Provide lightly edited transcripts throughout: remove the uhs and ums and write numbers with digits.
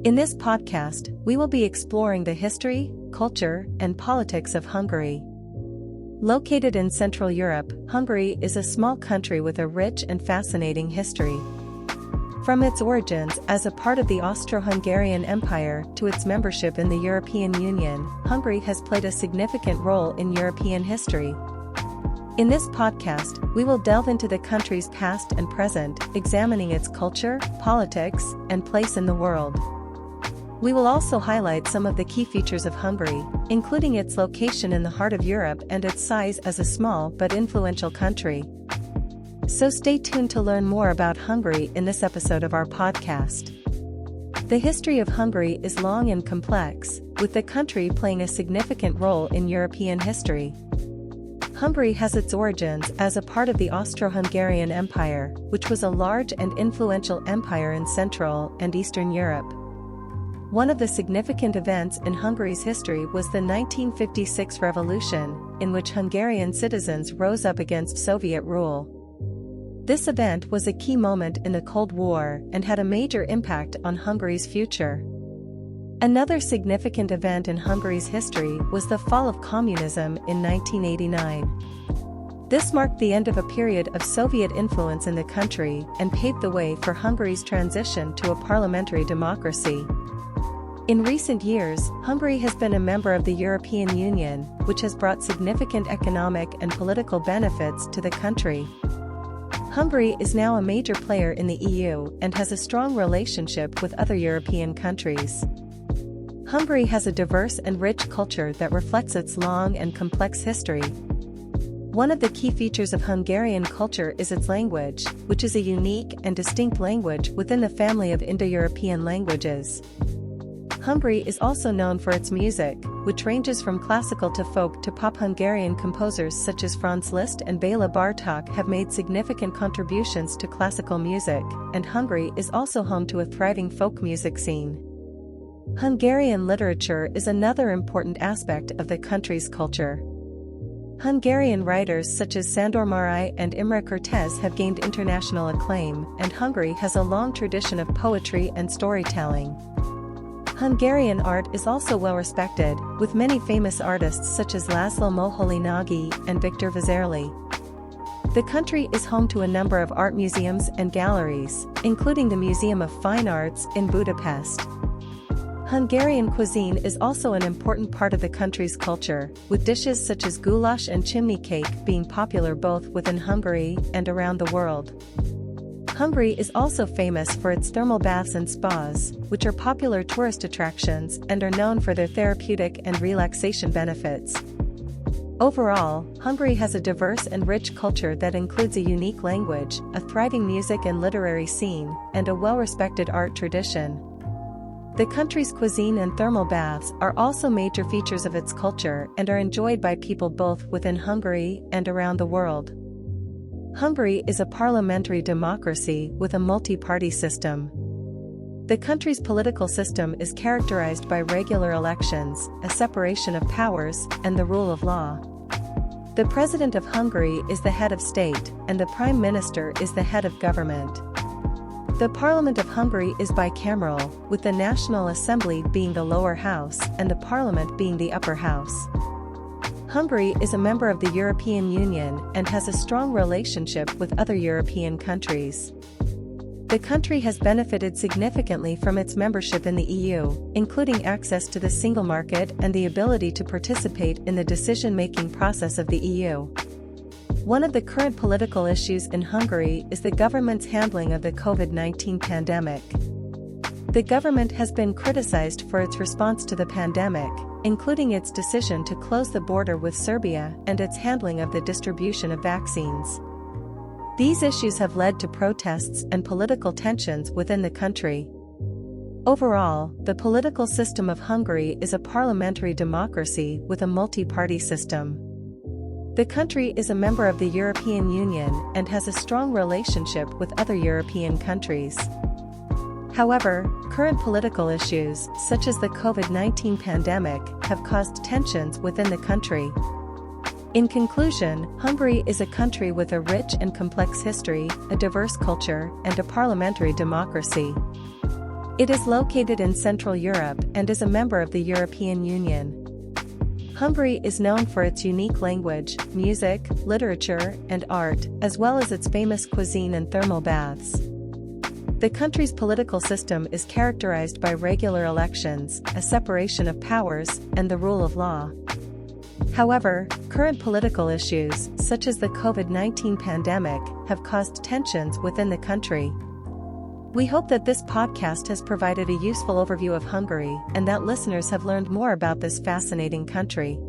In this podcast, we will be exploring the history, culture, and politics of Hungary. Located in Central Europe, Hungary is a small country with a rich and fascinating history. From its origins as a part of the Austro-Hungarian Empire to its membership in the European Union, Hungary has played a significant role in European history. In this podcast, we will delve into the country's past and present, examining its culture, politics, and place in the world. We will also highlight some of the key features of Hungary, including its location in the heart of Europe and its size as a small but influential country. So stay tuned to learn more about Hungary in this episode of our podcast. The history of Hungary is long and complex, with the country playing a significant role in European history. Hungary has its origins as a part of the Austro-Hungarian Empire, which was a large and influential empire in Central and Eastern Europe. One of the significant events in Hungary's history was the 1956 revolution, in which Hungarian citizens rose up against Soviet rule. This event was a key moment in the Cold War and had a major impact on Hungary's future. Another significant event in Hungary's history was the fall of communism in 1989. This marked the end of a period of Soviet influence in the country and paved the way for Hungary's transition to a parliamentary democracy. In recent years, Hungary has been a member of the European Union, which has brought significant economic and political benefits to the country. Hungary is now a major player in the EU and has a strong relationship with other European countries. Hungary has a diverse and rich culture that reflects its long and complex history. One of the key features of Hungarian culture is its language, which is a unique and distinct language within the family of Indo-European languages. Hungary is also known for its music, which ranges from classical to folk to pop. Hungarian composers such as Franz Liszt and Béla Bartók have made significant contributions to classical music, and Hungary is also home to a thriving folk music scene. Hungarian literature is another important aspect of the country's culture. Hungarian writers such as Sándor Márai and Imre Kertész have gained international acclaim, and Hungary has a long tradition of poetry and storytelling. Hungarian art is also well respected, with many famous artists such as László Moholy-Nagy and Viktor Vazerli. The country is home to a number of art museums and galleries, including the Museum of Fine Arts in Budapest. Hungarian cuisine is also an important part of the country's culture, with dishes such as goulash and chimney cake being popular both within Hungary and around the world. Hungary is also famous for its thermal baths and spas, which are popular tourist attractions and are known for their therapeutic and relaxation benefits. Overall, Hungary has a diverse and rich culture that includes a unique language, a thriving music and literary scene, and a well-respected art tradition. The country's cuisine and thermal baths are also major features of its culture and are enjoyed by people both within Hungary and around the world. Hungary is a parliamentary democracy with a multi-party system. The country's political system is characterized by regular elections, a separation of powers, and the rule of law. The President of Hungary is the head of state, and the Prime Minister is the head of government. The Parliament of Hungary is bicameral, with the National Assembly being the lower house and the Parliament being the upper house. Hungary is a member of the European Union and has a strong relationship with other European countries. The country has benefited significantly from its membership in the EU, including access to the single market and the ability to participate in the decision-making process of the EU. One of the current political issues in Hungary is the government's handling of the COVID-19 pandemic. The government has been criticized for its response to the pandemic, including its decision to close the border with Serbia and its handling of the distribution of vaccines. These issues have led to protests and political tensions within the country. Overall, the political system of Hungary is a parliamentary democracy with a multi-party system. The country is a member of the European Union and has a strong relationship with other European countries. However, current political issues, such as the COVID-19 pandemic, have caused tensions within the country. In conclusion, Hungary is a country with a rich and complex history, a diverse culture, and a parliamentary democracy. It is located in Central Europe and is a member of the European Union. Hungary is known for its unique language, music, literature, and art, as well as its famous cuisine and thermal baths. The country's political system is characterized by regular elections, a separation of powers, and the rule of law. However, current political issues, such as the COVID-19 pandemic, have caused tensions within the country. We hope that this podcast has provided a useful overview of Hungary and that listeners have learned more about this fascinating country.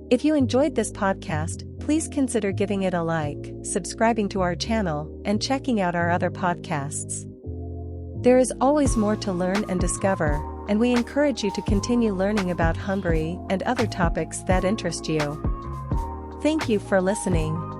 If you enjoyed this podcast, please consider giving it a like, subscribing to our channel, and checking out our other podcasts. There is always more to learn and discover, and we encourage you to continue learning about Hungary and other topics that interest you. Thank you for listening.